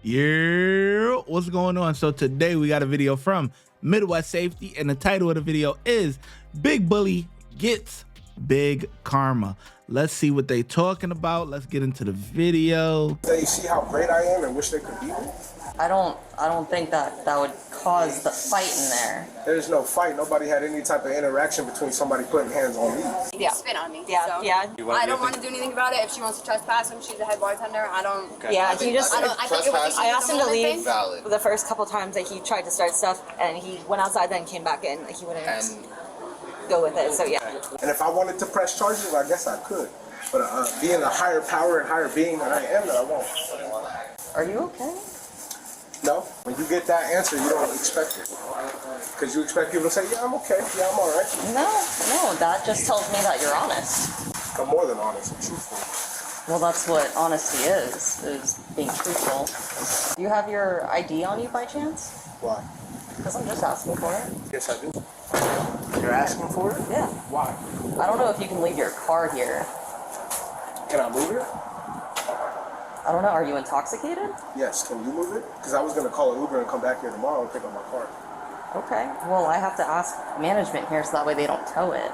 Yeah, what's going on? So today we got a video from Midwest Safety, and the title of the video is Big Bully Gets Big Karma. Let's see what they talking about. Let's get into the video. They see how great I am and wish they could beat me? I don't think that would cause the fight in there. There's no fight. Nobody had any type of interaction between somebody putting hands on me. Yeah. Spit on me. Yeah, so. yeah. I don't want to do anything about it. If she wants to trespass him, she's the head bartender. I don't. Okay. Yeah, he just. I asked him to leave valid. the first couple times that he tried to start stuff, and he went outside, then came back in. He wouldn't go with it. So yeah. And if I wanted to press charges, I guess I could. But being a higher power and higher being that I am, that I won't. Are you okay? No. When you get that answer, you don't expect it. Because you expect people to say, yeah, I'm okay. Yeah, I'm all right. No. That just tells me that you're honest. I'm more than honest. I'm truthful. Well, that's what honesty is being truthful. Do you have your ID on you by chance? Why? Because I'm just asking for it. Yes, I do. You're asking for it? Yeah. Why? I don't know if you can leave your car here. Can I move it? I don't know. Are you intoxicated? Yes. Can you move it? Because I was going to call an Uber and come back here tomorrow and pick up my car. Okay. Well, I have to ask management here so that way they don't tow it.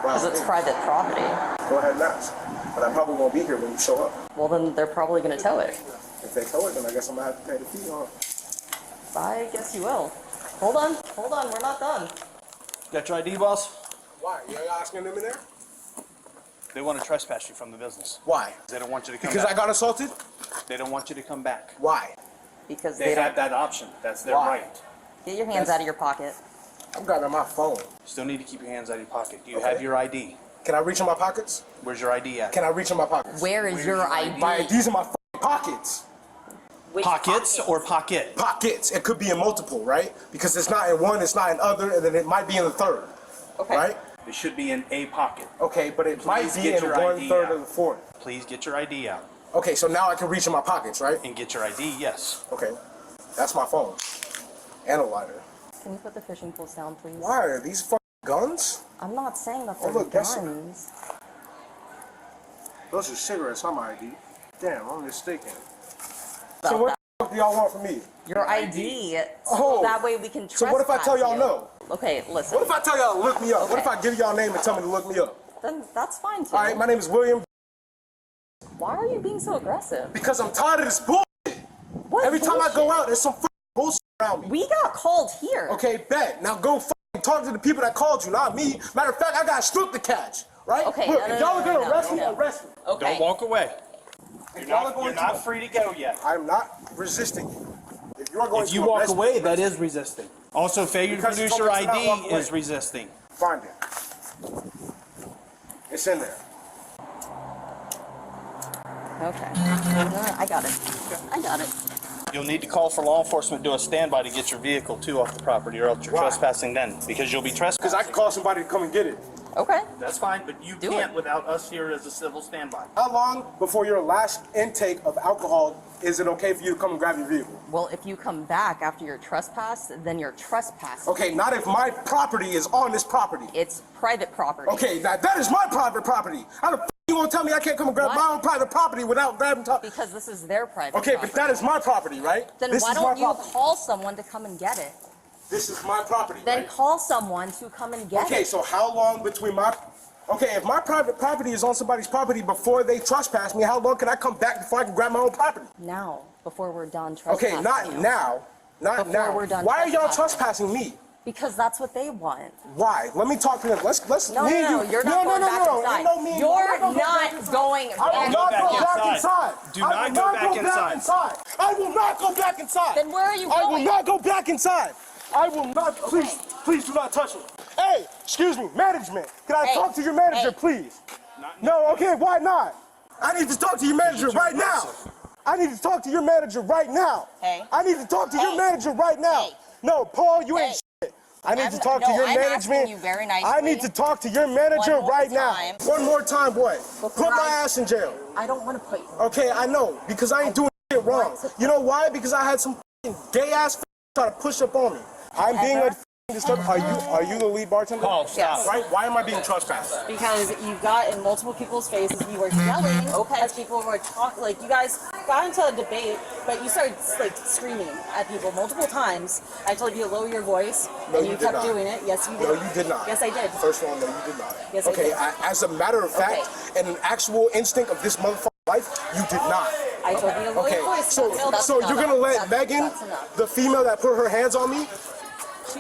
Because it's private property. Go ahead and ask. But I probably won't be here when you show up. Well, then they're probably going to tow it. If they tow it, then I guess I'm going to have to pay the fee, huh? I guess you will. Hold on. We're not done. Got your ID, boss? Why? You asking them in there? They want to trespass you from the business. Why? They don't want you to come because back. I got assaulted? They don't want you to come back. Why? Because They don't. have that option. That's their Why? right. Get your hands out of your pocket. I've got it on my phone. Still need to keep your hands out of your pocket. Do you Okay. have your ID? Can I reach in my pockets? Where's your ID at? Can I reach in my pockets? Where is your ID? My ID's in my pockets. Which Pockets or pocket? Pockets. It could be in multiple, right? Because it's not in one, it's not in other, and then it might be in the third. Okay. Right? It should be in a pocket. Okay, but it might be get in your 1/3 ID out. of the fourth. Please get your ID out. Okay, so now I can reach in my pockets, right? And get your ID, yes. Okay. That's my phone. And a lighter. Can you put the fishing poles down, please? Why? Are these fucking guns? I'm not saying that Oh, they're look, that's- guns. Those are cigarettes on my ID. Damn, I'm mistaken. About So what that. the fuck do y'all want from me? Your ID. Oh. That way we can So what if I tell y'all trespass no? you. Okay, listen. What if I tell y'all to look me up? What if Okay. I give y'all a name and tell me to look me up? Then that's fine too. All right, my name is William. Why are you being so aggressive? Because I'm tired of this bullshit. What Every time I go bullshit? out, there's some fucking bullshit around me. We got called here. Okay, bet. Now go fucking talk to the people that called you, not me. Matter of fact, I got a strip to catch, right? Okay, Look, no, if y'all are gonna no, arrest me, no. arrest me. Okay. Don't walk away. If You're y'all are going not to, free to go yet. I'm not resisting you. If you are going If to you walk arrest me, away, that is resisting. Also, failure to Because you produce told your me to not walk ID away. is resisting. find it. It's in there. Okay. I got it. I got it. You'll need to call for law enforcement, do a standby to get your vehicle too off the property, or else you're Why? trespassing then, because you'll be Because trespassing. I can call somebody to come and get it. Okay. That's fine, but you Do can't it. without us here as a civil standby. How long before your last intake of alcohol is it okay for you to come and grab your vehicle? Well, if you come back after your trespass, then you're trespassing. Okay, not if my property is on this property. It's private property. Okay, now that is my private property. How the f you gonna tell me I can't come and grab What? my own private property without grabbing top? Because this is their private Okay, property. but that is my property, right? Then this why is don't my you property. call someone to come and get it? This is my property. Then right? call someone to come and get Okay, it. so how long between my... Okay, if my private property is on somebody's property before they trespass me, how long can I come back before I can grab my own property? Now, before we're done Okay, trespassing. not you. now. Not Before now. we're done Why are y'all trespassing. trespassing me? Because that's what they want. Why? Let me talk to them. Let's No, me and no, you. you're not going back inside. Ain't no me and you. You're I'm gonna go back not inside. going I will back not back go back inside. inside. Do I not will go not back go back inside. inside. I will not go back inside. Then where are you I will going? not go back inside. I will not. Please do not touch me. Hey, excuse me, management. Can I Hey, talk to your manager, hey. please? No, okay, why not? I need to talk to your manager right now. I need to talk to your manager right now. Hey. I need to talk to your Hey. manager right now. Hey. No, Paul, you Hey. ain't shit. I need to I'm- talk to no, your I'm asking management. you very nicely. I need to talk to your manager One more right time. now. One more time, boy. Before Put my I- ass in jail. I don't want to put you. Okay, I know, because I ain't doing shit wrong. want to- You know why? Because I had some gay ass try to push up on me. I'm being a disturbed. Are you the lead bartender? Paul, stop. Yes. Right? Why am I being trespassed? Because you got in multiple people's faces, you were yelling as people were talking, like you guys got into a debate, but you started like screaming at people multiple times. I told you to lower your voice, No, and you you did kept not. doing it. Yes, you did. No, you did not. Yes, I did. First of all, no, you did not. Yes, I okay, did. as a matter of fact, and an actual instinct of this motherfucking life, you did not. I told you to lower Okay, your voice. so That's so enough. you're gonna let Megan, That's enough. the female that put her hands on me,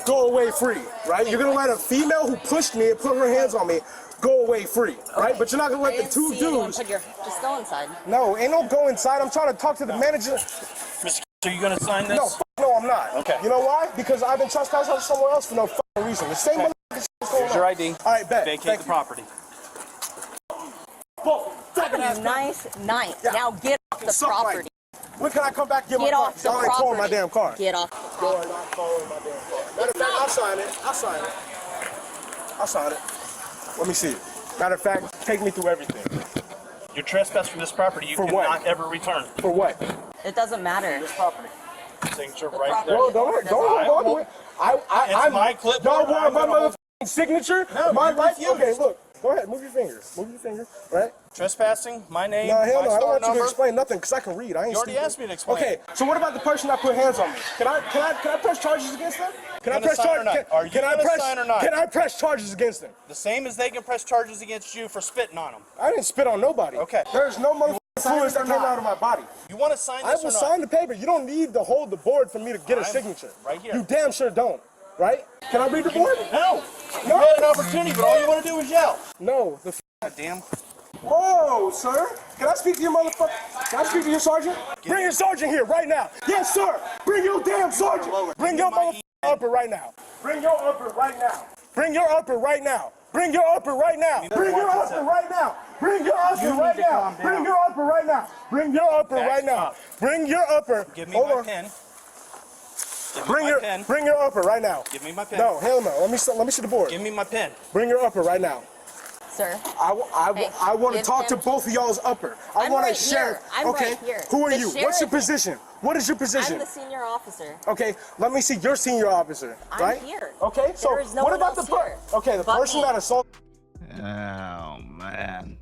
go away free, right? You're gonna let a female who pushed me and put her hands on me go away free, right? But you're not gonna let the two dudes. Just go inside. No, ain't no go inside. I'm trying to talk to the manager. Mr. Are you going to sign this? No, no, I'm not. Okay. You know why? Because I've been trespassed out somewhere else for no fucking reason. The same motherfucking shit is going Here's your on. ID. All right, bet. Vacate Thank the you. property. Whoa, fucking ass Nice night. Yeah. Now get off the Suck right. property. When can I come back and get my Get car? off the Y'all ain't calling my property. damn car. Get off. Y'all are not calling my damn car. Matter of fact, I'll sign it. I'll sign it. I'll sign it. Let me see it. Matter of fact, take me through everything. You're trespassed from this property. You For cannot what? ever return. For what? It doesn't matter. This property. Signature right there. Bro, don't hold on to it. It's my clipboard. Y'all want I'm my gonna hold- motherfucking signature? No, My you life? refused. Okay, look. Go ahead, move your finger. Move your finger, right? Trespassing, my name, No, hell my no, I don't star want you to number. explain nothing because I can read. I ain't You already stupid. asked me to explain. Okay, so what about the person that put hands on me? Can I press charges against them? Can I gonna press sign or charges? not? Are you Can I gonna press? sign or not? Can I press charges against them? The same as they can press charges against you for spitting on them. I didn't spit on nobody. Okay. There's no motherfucking fluids that came out of my body. You want to sign I this will or not? sign the paper. You don't need to hold the board for me to get a I'm signature. right here. You damn sure don't. Right? Can I read the board? No. You had an opportunity, but all you want to do is yell. No. God damn. Whoa, sir. Can I speak to your motherfucker? Can I speak to your sergeant? Bring your sergeant here right now. Yes, sir. Bring your damn sergeant. Bring your motherfucking upper right now. Bring your upper right now. Bring your upper right now. Bring your upper right now. Bring your upper right now. Bring your upper right now. Bring your upper right now. Bring your upper right now. Bring your upper. Give me my pen. Give me my pen. Bring your upper right now. Give me my pen. No, hell no. Let me see the board. Give me my pen. Bring your upper right now. Sir. I want to give talk to him- both of y'all's upper. I I'm want right to share. here. I'm Okay. right here. Who are The you? What's your sheriff- position? What is your position? I'm the senior officer. Okay, let me see your senior officer. I'm right? here. Okay, so There is no what one about the else here Okay, the but person me. that assaulted. Oh man.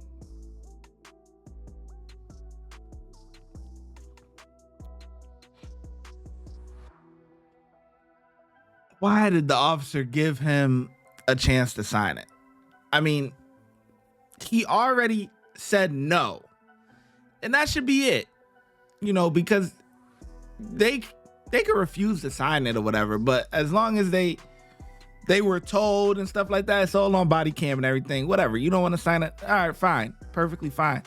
Why did the officer give him a chance to sign it? I mean, he already said no. And that should be it. You know, because they could refuse to sign it or whatever, but as long as they were told and stuff like that, it's all on body cam and everything, whatever. You don't want to sign it, all right, fine, perfectly fine.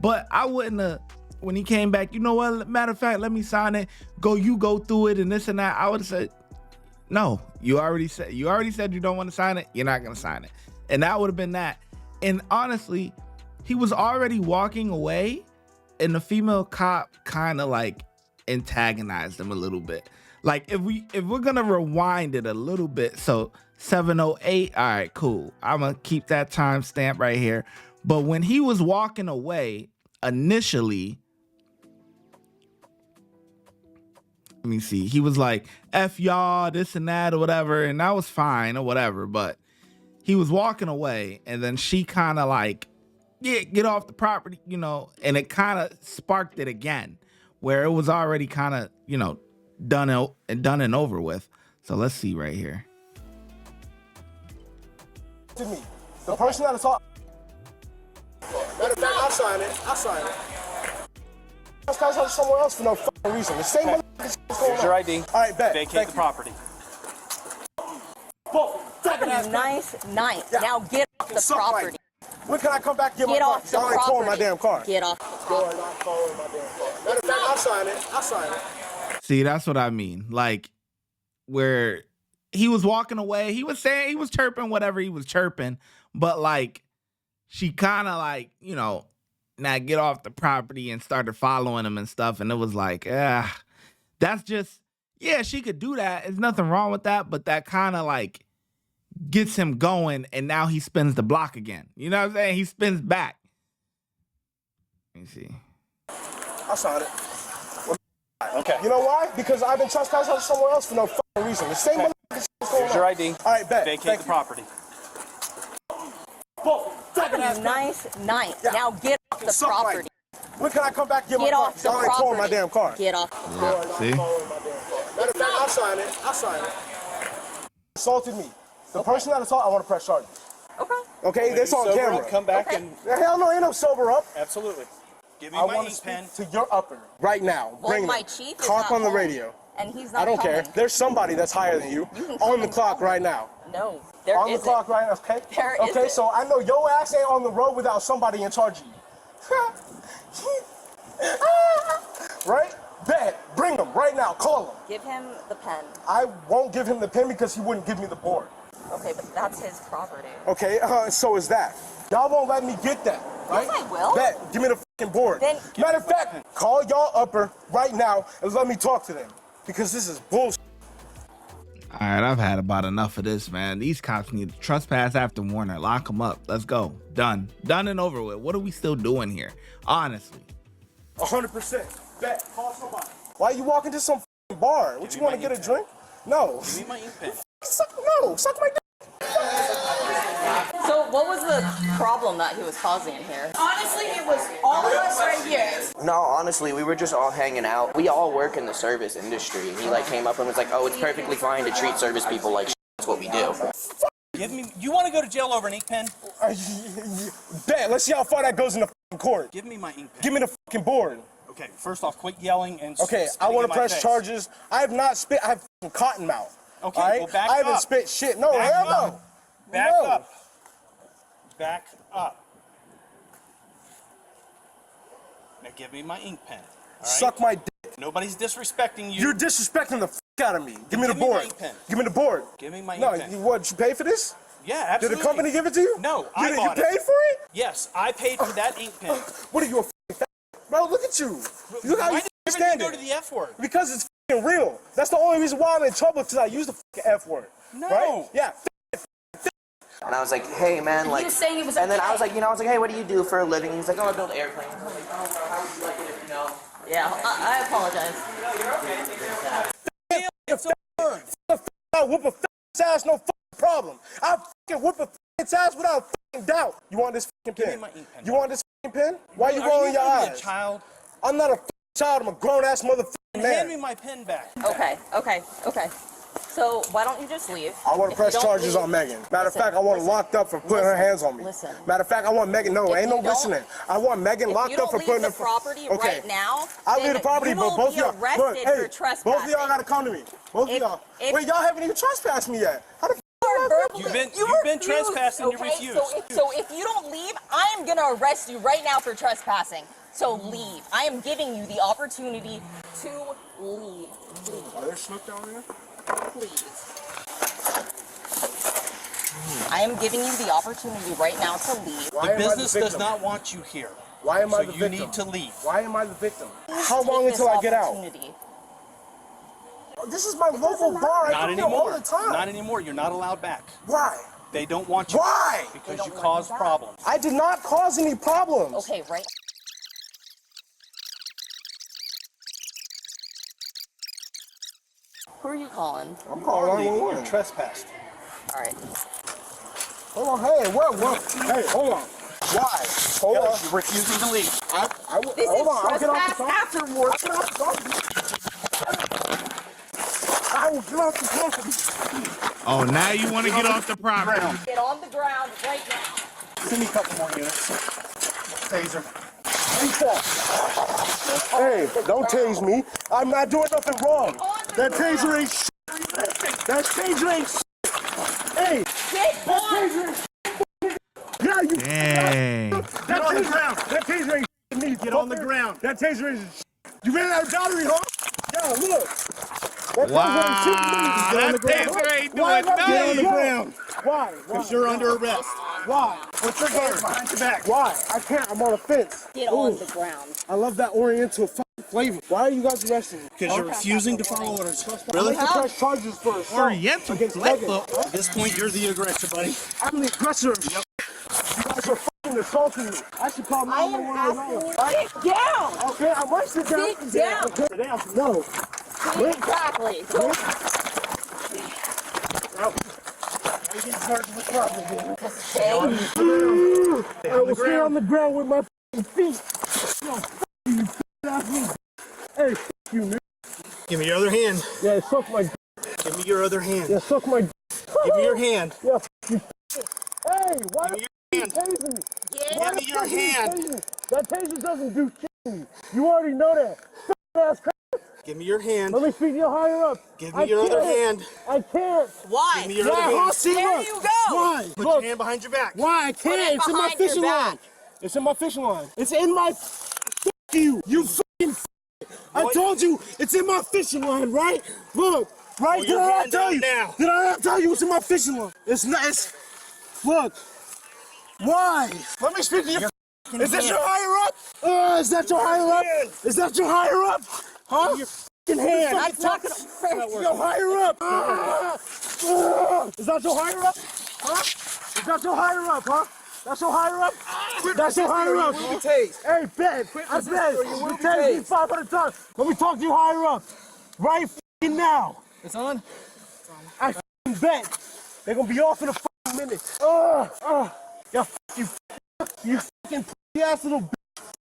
But I wouldn't have, when he came back, you know what, matter of fact, let me sign it, you go through it and this and that. I would have said, no, you already said you don't want to sign it, you're not going to sign it. And that would have been that. And honestly, he was already walking away and the female cop kind of like antagonized him a little bit. Like if we're gonna rewind it a little bit, so 7:08, all right, cool. I'm gonna keep that time stamp right here. But when he was walking away initially, let me see, he was like, F y'all, this and that or whatever, and that was fine or whatever, but he was walking away and then she kind of like, yeah, get off the property, you know, and it kind of sparked it again where it was already kind of, you know, done and over with. So let's see right here. To me, the person that assaulted. Matter of fact, I'll sign it. I'll sign it. This guy's out somewhere else for no fucking reason. The same motherfucking shit is going Here's on. your ID. All right, bet. Vacate Thank the you. property. Whoa, fucking ass Nice night. Yeah. Now get off the Suck right. property. When can I come back and get my Get car? off the Y'all ain't calling my property. damn car. Get off the Y'all property. are not calling my damn car. Matter of fact, I'll sign it. I'll sign it. See, that's what I mean. Like where he was walking away, he was saying, he was chirping whatever he was chirping, but like she kind of like, you know, now get off the property and started following him and stuff. And it was like, that's just, yeah, she could do that. There's nothing wrong with that, but that kind of like gets him going and now he spins the block again. You know what I'm saying? He spins back. Let me see. I'll sign it. Okay. You know why? Because I've been trespassed out somewhere else for no fucking reason. The same motherfucking Here's your ID. All right, bet. Vacate Thank the you. property. Whoa, fucking ass. Night. Yeah. Now get off the Suck my property. dick. When can I come back and get my Get car? off the Y'all ain't towing my property. damn car. Get off. See? Matter of fact, I'll sign it. I'll sign it. Assaulted me. The person that assaulted, I want to press charges. Okay. Okay, this on Sober camera. up, come back Okay. and Hell no, ain't no sober up. absolutely. Give me I my want to ink speak pen. to your upper right now. Well, Bring my it. chief is Talk not on the home, radio. and he's not I don't care. coming. There's somebody that's higher than you You can on come the and clock tell right me. now. No, there On the isn't. clock right now, okay? There okay, isn't. so I know your ass ain't on the road without somebody in charge of you. Right? Bet. Bring him right now. Call him. Give him the pen. I won't give him the pen because he wouldn't give me the board. Okay, but that's his property. Okay, so is that. Y'all won't let me get that, right? Yes, I will. Bet. Give me the fucking board. Then- Matter of fact, call y'all upper right now and let me talk to them because this is bullshit. All right, I've had about enough of this, man. These cops need to trespass after warning. Lock them up. Let's go. Done. Done and over with. What are we still doing here? Honestly. 100%. Bet. Call somebody. Why you walking to some fucking bar? What, you want to get a drink? No. Give me my ink pen. Suck my dick. So what was the problem that he was causing in here? Honestly, it was all of us right here. No, honestly, we were just all hanging out. We all work in the service industry. He like came up and was like, "Oh, it's perfectly fine to treat service people like that's what we do." Give me. You want to go to jail over an ink pen? Bet. Let's see how far that goes in the fucking court. Give me my ink pen. Give me the fucking board. Okay. First off, quit yelling and. Okay, I spitting want in to my press face. charges. I have not spit. I have fucking cotton mouth. Okay, all right? well, back I haven't up. spit shit. No, Back hell no. up. Back No. up. Back up. Now give me my ink pen. All right? Suck my dick. Nobody's disrespecting you. You're disrespecting the fuck out of me. Give me the Give me my board. ink pen. Give me the board. Give me my No, ink pen. what? You pay for this? Yeah, Did absolutely. the company give it to you? No, I Did bought you it. paid for it? Yes, I paid for that ink pen. What are you a fucking fat? Bro, look at you. Look how Why you did everything stand go to it. the F word? Because it's fucking real. That's the only reason why I'm in trouble because I use the fucking F word. No. Right? Yeah. And I was like, "Hey, man, like," was saying it was and then I okay. was like, "Hey, what do you do for a living?" He's like, "Oh, I build airplanes." I'm like, "Oh, how would you like it if you know?" Yeah, I apologize. It's a word. I whoop a fat ass, no fucking problem. I fucking whoop a fat ass without fucking doubt. You want this fucking Give me pen? my ink pen You back. want this fucking pen? Why you Are rolling your even eyes? a child? I'm not a fucking child. I'm a grown ass motherfucking Hand me man. my pen back. Okay. So why don't you just leave? I want to If press you don't charges leave- on Megan. Matter of Listen, fact, I want her listen, locked up for putting her hands on me. listen. Matter of fact, I want Megan. No, If ain't no you don't- listening. I want Megan If locked you up don't for leave putting the her. property Okay. right now, I'll leave then the property, you but will both of be y'all. arrested Look, hey, for both of y'all trespassing. gotta come to me. Both of If- y'all. if- Wait, y'all haven't even trespassed me yet. How the f? You've been trespassing and you refuse. So if you don't leave, I am gonna arrest you right now for trespassing. So leave. I am giving you the opportunity to leave. Are there snook down there? Please. I am giving you the opportunity right now to leave. Why The am I business the does victim? not want you here. Why am I So the you victim? need to leave. Why am I the victim? Please How long take until this I get out? opportunity. This is my local bar. I Not come here all anymore. the time. Not anymore. You're not allowed back. Why? They don't want you. Why? Because you caused problems. I did not cause any problems. Okay, right. Who are you calling? I'm calling You're 911. trespassed. All right. Hold on. Hey, what? Hey, hold on. Why? Hold on. You're refusing to leave. This hold is on. I'll get off the trespass phone. after work. I'll get off the phone. I will get off the property. Oh, now you want to get off the property. Get on the ground right now. Send me a couple more units. Taser. Hey, don't tase me. I'm not doing nothing wrong. That taser ain't shit. That taser ain't shit. Hey, Get on. yeah, you. Dang. Get on the ground. That taser ain't shit to me. Get on the ground. That taser ain't shit. You ran out of battery, huh? Yo, look. That Wow, taser ain't shit to me. Get on the that ground. taser ain't Why doing am I getting on the nothing. ground? Why? Because you're under arrest. Why? What's your guard behind your back? Why? I can't. I'm on a fence. Get on the ground. I love that Oriental fucking flavor. Why are you guys arresting me? Because you're refusing to follow orders. I'm gonna press charges for assault Oriental against flavor. Megan. At this point, you're the aggressor, buddy. I'm the aggressor. You guys are fucking assaulting me. I should call 911 right now. Sit down. Okay, I'm gonna sit down. Sit down. Okay, sit down. No. Exactly. I will stay on the ground with my feet. Yo, you asshole. Hey, you nigga. Give me your other hand. Yeah, suck my. Give me your other hand. Yeah, suck my. Give me your hand. Yeah, you. Hey, why Give me are your you hand. tasing me? Give me your hand. That taser doesn't do shit to me. You already know that. Give me your hand. Let me speak to your higher up. Give me your other hand. I can't. Why? Give me your other hand. There you go. Why? Put your hand behind your back. Why? I can't. It's in my behind your fishing back. line. It's in my fishing line. It's in my. F you. You fucking. I told you it's in my fishing line, right? Look, right? Did I not tell you? Now. Did I not tell you it's in my fishing line? It's not. It's. Look. Why? Let me speak to your. Is that your higher up? Is that your higher up? Is that your higher up? Huh? Your fucking hand. I'm not gonna. Your higher up. Is that your higher up? Huh? Is that your higher up? Huh? That's your higher up? That's your higher up. Hey, bet. I bet. You tased me 500 times. Let me talk to you higher up. Right fucking now. It's on? I fucking bet. They're gonna be off in a fucking minute. Yeah, you fucking ass little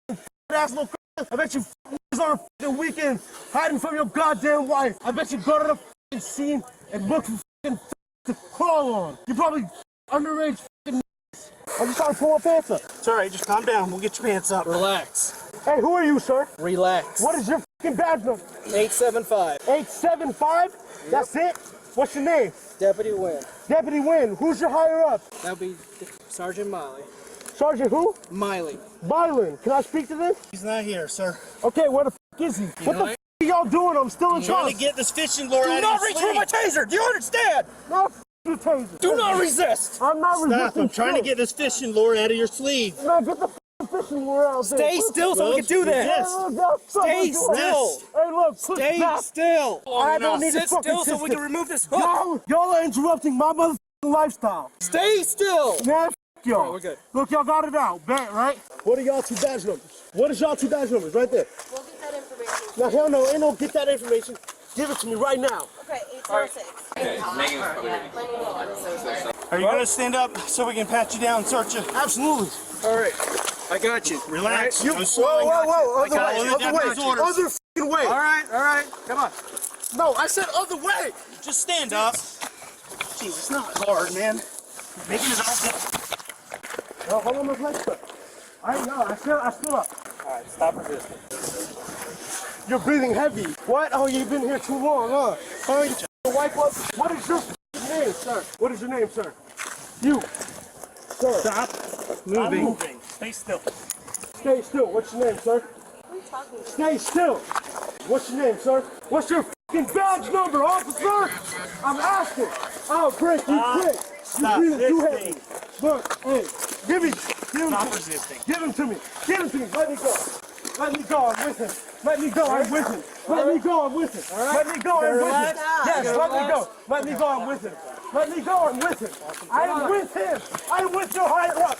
bitch. Ass little I bet you was on a fucking weekend hiding from your goddamn wife. I bet you go to the fucking scene and look for fucking to crawl on. You probably underage fucking. I'm just trying to pull my pants up. It's all right. Just calm down. We'll get your pants up. Relax. Hey, who are you, sir? Relax. What is your fucking badge number? 875. 875? That's it? What's your name? Deputy Wynn. Deputy Wynn. Who's your higher up? That'll be Sergeant Miley. Sergeant who? Miley. Mylan. Can I speak to this? He's not here, sir. Okay, where the fuck is he? What the fuck are y'all doing? I'm still in Trying charge. to get this fishing lure out of not your reach for sleeve. my taser. Do you understand? No, f you taser. Do not resist. I'm not Stop. resisting. I'm trying to get this fishing lure out of your sleeve. Man, get the fishing lure out there. Stay still so we can do this. Stay still. Hey, look. Stay still. I don't need to Sit still so we can remove this hook. Y'all are interrupting my motherfucking lifestyle. Stay still. Man, f y'all. We're good. Look, y'all got it out. Bet, right? What are y'all two badge numbers? What is y'all two badge numbers? Right there. We'll get that information. Now, hell no. Ain't no get that information. Give it to me right now. Okay, 806. Are you going to stand up so we can pat you down and search you? Absolutely. All right. I got you. Relax. You, whoa. Other way. Other fucking way. All right. Come on. No, I said other way. Just stand up. Jeez, it's not hard, man. Making his own. No, hold on my leg. I stood up. All right, stop resisting. You're breathing heavy. What? Oh, you've been here too long, huh? Oh, you wipe up. What is your name, sir? What is your name, sir? You. Sir. Stop moving. Stay still. Stay still. What's your name, sir? Stay still. What's your name, sir? What's your fucking badge number, officer? I'm asking. I'll break you quick. Stop You're breathing too heavy. resisting. Look, hey, give him Stop resisting. Give him to me. Give him to me. Let me go. Let me go. I'm with him. Let me go. I'm with him. Let me go. I'm with him. Let me go. I'm with him. Yes, let me go. Let me go. I'm with him. Let me go. I'm with him. I am with him. I am with your higher up.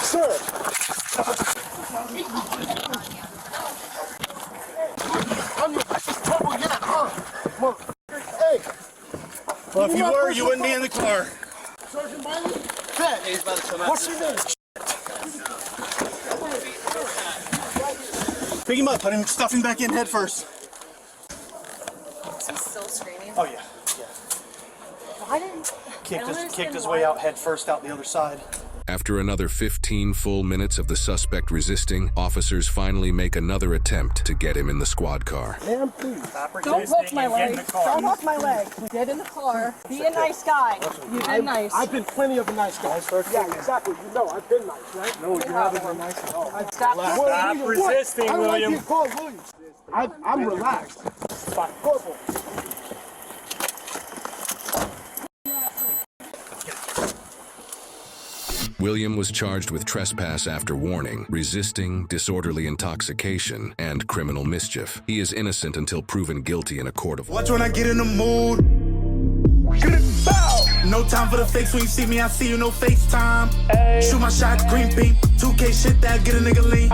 Sir. I'm your trouble yet, huh? Hey. Well, if you were, you wouldn't be in the car. Sergeant Miley? Bet. What's your name? Pick him up. Put him. Stuff him back in head first. Is he still screaming? Oh yeah. Why didn't... Kicked his way out head first out the other side. After another 15 full minutes of the suspect resisting, officers finally make another attempt to get him in the squad car. Ma'am, please. Don't touch my leg. Don't touch my leg. Get in the car. Be a nice guy. You've been nice. I've been plenty of a nice guy. Yeah, exactly. You know, I've been nice, right? No, you haven't been nice at all. Stop resisting, I don't William. like being called William. I'm relaxed. Fine. Corporal. William was charged with trespass after warning, resisting, disorderly intoxication, and criminal mischief. He is innocent until proven guilty in a court of law. Watch when I get in the mood. No time for the fakes. When you see me, I see you, no FaceTime. Shoot my shot, green beam. 2K shit that get a nigga lean.